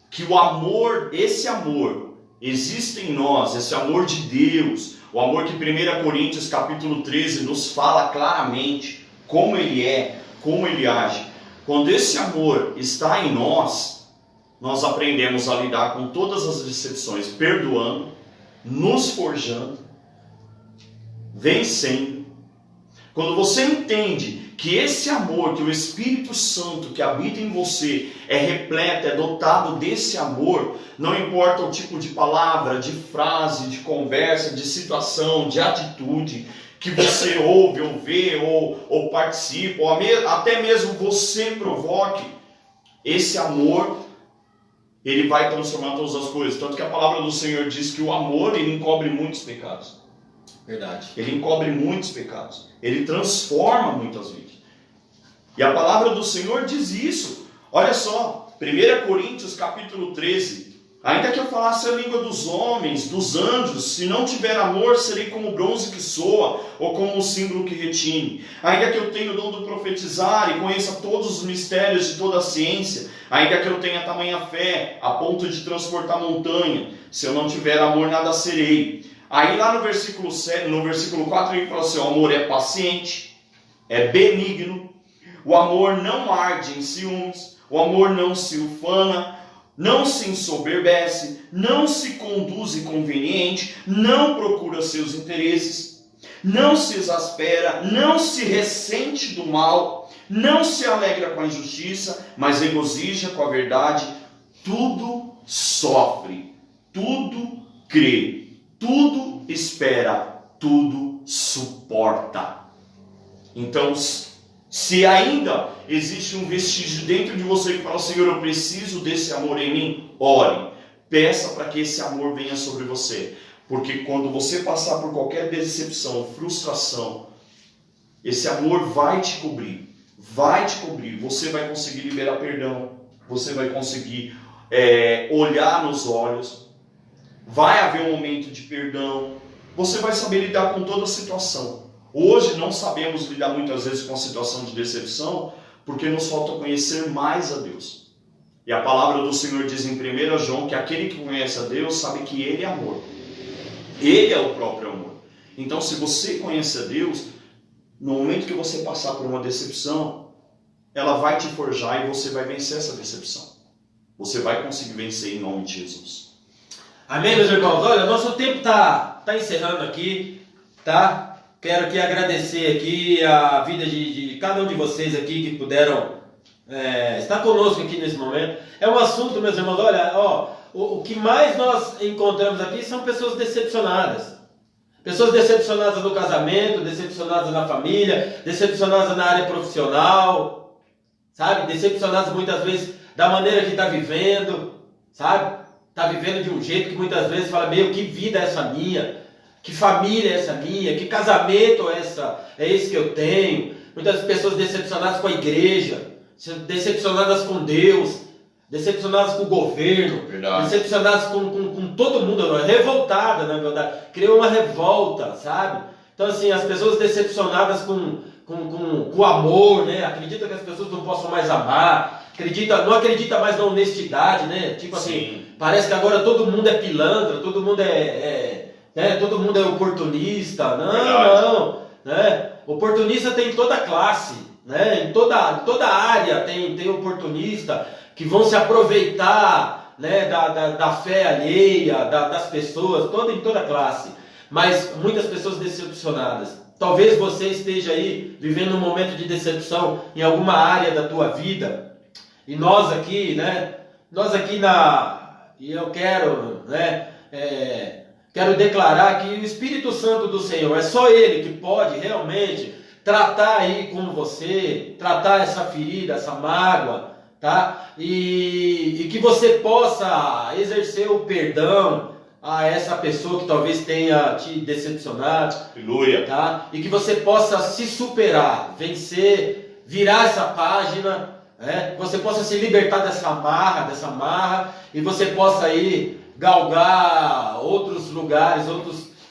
que o amor, esse amor, existe em nós, esse amor de Deus, o amor que 1 Coríntios capítulo 13 nos fala claramente como ele é, como ele age. Quando esse amor está em nós, nós aprendemos a lidar com todas as decepções, perdoando, nos forjando, vencendo. Quando você entende que esse amor, que o Espírito Santo que habita em você é repleto, é dotado desse amor, não importa o tipo de palavra, de frase, de conversa, de situação, de atitude que você ouve, ou vê, ou participa, ou até mesmo você provoque, esse amor, ele vai transformar todas as coisas. Tanto que a palavra do Senhor diz que o amor, ele encobre muitos pecados. Verdade. Ele encobre muitos pecados. Ele transforma muitas vidas. E a palavra do Senhor diz isso. Olha só, 1 Coríntios capítulo 13. Ainda que eu falasse a língua dos homens, dos anjos, se não tiver amor, serei como o bronze que soa, ou como o símbolo que retine. Ainda que eu tenha o dom de profetizar e conheça todos os mistérios de toda a ciência, ainda que eu tenha tamanha fé, a ponto de transportar montanha, se eu não tiver amor, nada serei. Aí lá no versículo 4 ele fala assim, o amor é paciente, é benigno, o amor não arde em ciúmes, o amor não se ufana, não se ensoberbece, não se conduz inconveniente, não procura seus interesses, não se exaspera, não se ressente do mal, não se alegra com a injustiça, mas regozija com a verdade, tudo sofre, tudo crê, tudo espera, tudo suporta. Então, se ainda existe um vestígio dentro de você que fala, Senhor, eu preciso desse amor em mim, ore, peça para que esse amor venha sobre você. Porque quando você passar por qualquer decepção, frustração, esse amor vai te cobrir, você vai conseguir liberar perdão, você vai conseguir olhar nos olhos, vai haver um momento de perdão, você vai saber lidar com toda a situação. Hoje não sabemos lidar muitas vezes com a situação de decepção, porque nos falta conhecer mais a Deus. E a palavra do Senhor diz em 1 João que aquele que conhece a Deus sabe que Ele é amor. Ele é o próprio amor. Então, se você conhece a Deus, no momento que você passar por uma decepção, ela vai te forjar e você vai vencer essa decepção. Você vai conseguir vencer em nome de Jesus. Amém, meus irmãos? Olha, nosso tempo está encerrando aqui, tá? Quero aqui agradecer aqui a vida de cada um de vocês aqui que puderam estar conosco aqui nesse momento. É um assunto, meus irmãos, olha, o que mais nós encontramos aqui são pessoas decepcionadas. Pessoas decepcionadas no casamento, decepcionadas na família, decepcionadas na área profissional, sabe? Decepcionadas muitas vezes da maneira que está vivendo, sabe? Está vivendo de um jeito que muitas vezes fala, meu, que vida é essa minha? Que família é essa minha? Que casamento é esse que eu tenho? Muitas pessoas decepcionadas com a igreja, decepcionadas com Deus, decepcionadas com o governo, verdade. Decepcionadas com todo mundo, revoltadas, na verdade. Criou uma revolta, sabe? Então, assim, as pessoas decepcionadas com o amor, né? Acredita que as pessoas não possam mais amar, não acredita mais na honestidade, né? Tipo assim, sim. Parece que agora todo mundo é pilantra, todo mundo todo mundo é oportunista. Não, né? Oportunista tem em toda classe, né? Em toda área tem oportunista que vão se aproveitar, né, da fé alheia, das pessoas, em toda classe. Mas muitas pessoas decepcionadas. Talvez você esteja aí vivendo um momento de decepção em alguma área da tua vida. E nós aqui, né? E eu quero, né? Quero declarar que o Espírito Santo do Senhor, é só Ele que pode realmente tratar aí com você, tratar essa ferida, essa mágoa, tá? E que você possa exercer o perdão, a essa pessoa que talvez tenha te decepcionado, Aleluia. tá? E que você possa se superar, vencer, virar essa página, né? Que você possa se libertar dessa marra, e você possa aí galgar outros lugares,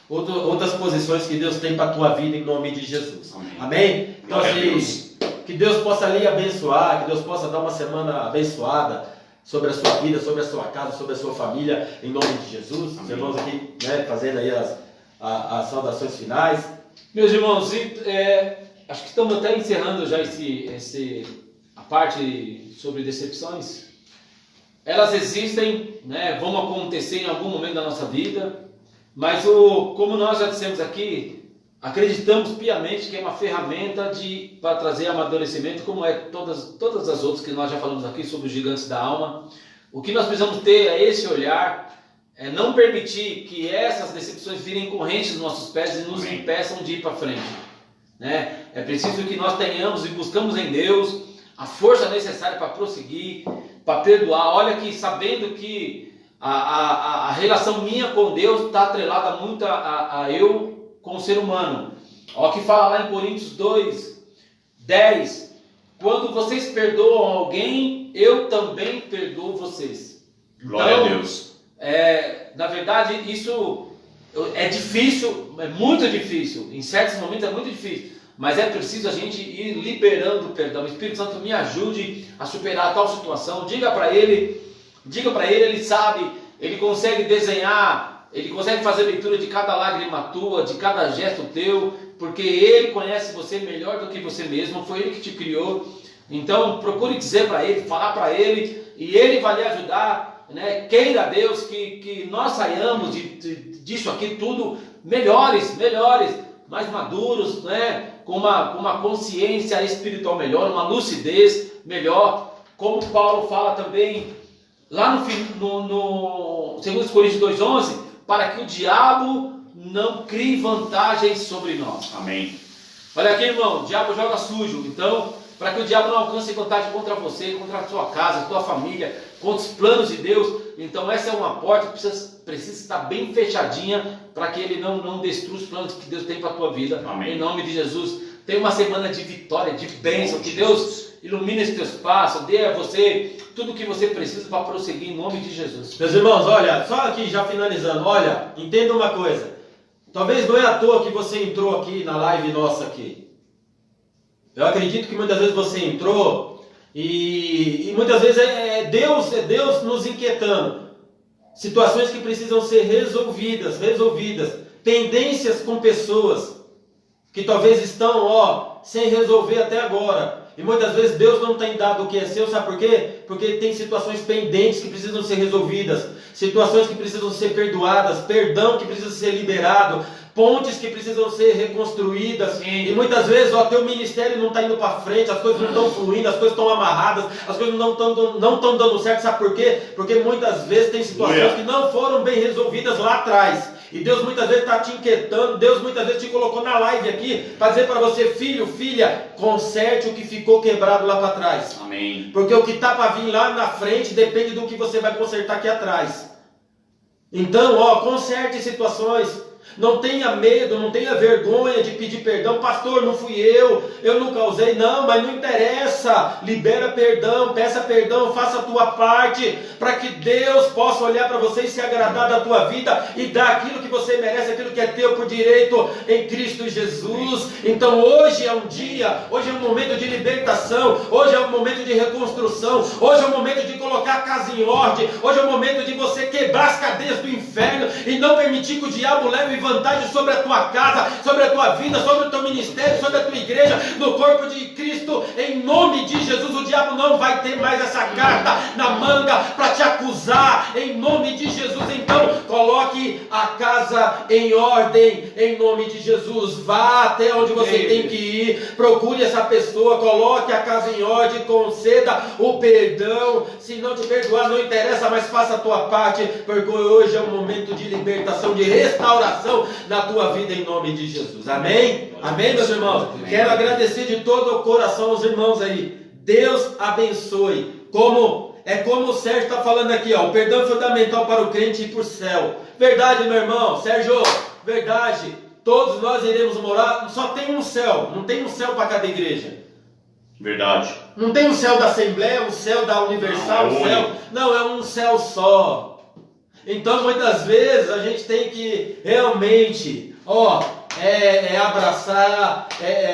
outras posições que Deus tem para a tua vida em nome de Jesus. Amém. Amém? Então Glória a assim, Deus. que Deus possa lhe abençoar, que Deus possa dar uma semana abençoada sobre a sua vida, sobre a sua casa, sobre a sua família, em nome de Jesus. Os Amém. irmãos aqui, né, fazendo aí as saudações finais. Meus irmãos, acho que estamos até encerrando já a parte sobre decepções. Elas existem, né, vão acontecer em algum momento da nossa vida, mas como nós já dissemos aqui, acreditamos piamente que é uma ferramenta para trazer amadurecimento, como é todas as outras que nós já falamos aqui sobre os gigantes da alma. O que nós precisamos ter é esse olhar, é não permitir que essas decepções virem correntes nos nossos pés e nos impeçam de ir para frente, né? É preciso que nós tenhamos e buscamos em Deus a força necessária para prosseguir, para perdoar. Olha que sabendo que a relação minha com Deus está atrelada muito a eu com o ser humano. Olha o que fala lá em Coríntios 2:10: quando vocês perdoam alguém, eu também perdoo vocês. Glória então, a Deus. Na verdade, isso é difícil, é muito difícil, em certos momentos é muito difícil, mas é preciso a gente ir liberando o perdão. O Espírito Santo me ajude a superar tal situação. Diga para ele, ele sabe, ele consegue desenhar, ele consegue fazer leitura de cada lágrima tua, de cada gesto teu, porque ele conhece você melhor do que você mesmo, foi ele que te criou. Então procure dizer para ele, falar para ele, e ele vai lhe ajudar, né? Queira Deus que nós saiamos disso aqui tudo melhores, mais maduros, né? Com uma consciência espiritual melhor, uma lucidez melhor, como Paulo fala também lá no 2 Coríntios 2:11, para que o diabo não crie vantagens sobre nós. Amém. Olha aqui, irmão, o diabo joga sujo. Então, para que o diabo não alcance vantagem contra você, contra a sua casa, a tua família, contra os planos de Deus, então essa é uma porta que precisa estar bem fechadinha para que ele não destrua os planos que Deus tem para a tua vida. Amém. Em nome de Jesus. Tenha uma semana de vitória, de bênção, que Deus ilumine os teus passos, dê a você tudo o que você precisa para prosseguir em nome de Jesus. Meus irmãos, olha, só aqui já finalizando, olha, entenda uma coisa. Talvez não é à toa que você entrou aqui na live nossa aqui. Eu acredito que muitas vezes você entrou e muitas vezes é Deus nos inquietando. Situações que precisam ser resolvidas. Tendências com pessoas que talvez estão, sem resolver até agora. E muitas vezes Deus não tem dado o que é seu, sabe por quê? Porque tem situações pendentes que precisam ser resolvidas, situações que precisam ser perdoadas, perdão que precisa ser liberado, pontes que precisam ser reconstruídas. Sim. E muitas vezes teu ministério não está indo para frente, as coisas não estão fluindo, as coisas estão amarradas, as coisas não estão dando certo, sabe por quê? Porque muitas vezes tem situações que não foram bem resolvidas lá atrás. E Deus muitas vezes está te inquietando, Deus muitas vezes te colocou na live aqui para dizer para você, filho, filha, conserte o que ficou quebrado lá para trás. Amém. Porque o que está para vir lá na frente depende do que você vai consertar aqui atrás. Então, conserte situações. Não tenha medo, não tenha vergonha de pedir perdão. Pastor, não fui eu não causei. Não, mas não interessa. Libera perdão, peça perdão, faça a tua parte, para que Deus possa olhar para você e se agradar da tua vida e dar aquilo que você merece, aquilo que é teu por direito em Cristo Jesus. Então hoje é um dia, hoje é um momento de libertação, hoje é um momento de reconstrução, hoje é um momento de colocar a casa em ordem, hoje é o momento de você quebrar as cadeias do inferno e não permitir que o diabo leve vantagem sobre a tua casa, sobre a tua vida, sobre o teu ministério, sobre a tua igreja, no corpo de Cristo. Em nome de Jesus, o diabo não vai ter mais essa carta na manga para te acusar, em nome de Jesus. Então coloque a casa em ordem, em nome de Jesus. Vá até onde você tem que ir, procure essa pessoa, coloque a casa em ordem, conceda o perdão. Se não te perdoar, não interessa, mas faça a tua parte, porque hoje é um momento de libertação, de restauração na tua vida, em nome de Jesus. Amém? Amém, meus irmãos? Quero agradecer de todo o coração aos irmãos aí. Deus abençoe. Como como o Sérgio está falando aqui, ó, o perdão é fundamental para o crente ir para o céu. Verdade, meu irmão, Sérgio, verdade. Todos nós iremos morar, só tem um céu, não tem um céu para cada igreja. Verdade. Não tem um céu da Assembleia, um céu da Universal, Não, é um céu. Não, é um céu só. Então, muitas vezes, a gente tem que realmente, abraçar,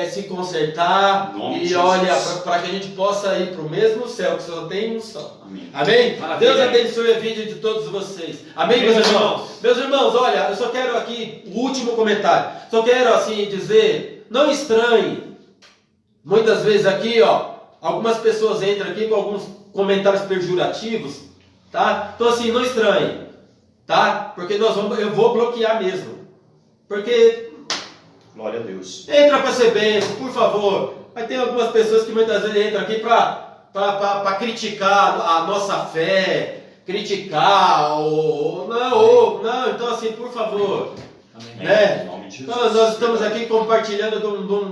se consertar e olha, para que a gente possa ir para o mesmo céu, que só tem um só. Amém. Amém? Maravilha. Deus abençoe a vida de todos vocês. Amém, meus irmãos? Meus irmãos, olha, eu só quero aqui, o último comentário. Só quero assim dizer, não estranhe. Muitas vezes aqui, algumas pessoas entram aqui com alguns comentários pejorativos, tá? Então assim, não estranhe, tá? Porque eu vou bloquear mesmo. Porque Glória a Deus. entra para ser bênção, por favor. Mas tem algumas pessoas que muitas vezes entram aqui para criticar a nossa fé, criticar não, então assim, por favor. Amém. Né? Em nome de Então, Jesus. nós estamos aqui compartilhando de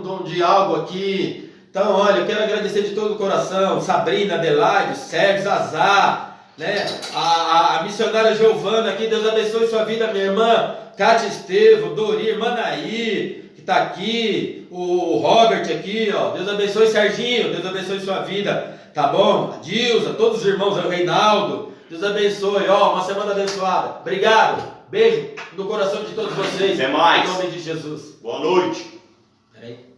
um diálogo aqui. Então, olha, eu quero agradecer de todo o coração, Sabrina, Adelaide, Sérgio, Zazá, né? A missionária Giovana aqui, Deus abençoe sua vida, minha irmã, Cátia Estevo, Dori, irmã Naí, que está aqui, o Robert aqui, Deus abençoe Serginho, Deus abençoe sua vida, tá bom? A Dilza, todos os irmãos, o Reinaldo, Deus abençoe, uma semana abençoada. Obrigado, beijo no coração de todos vocês. Até mais. Em nome de Jesus. Boa noite. Peraí.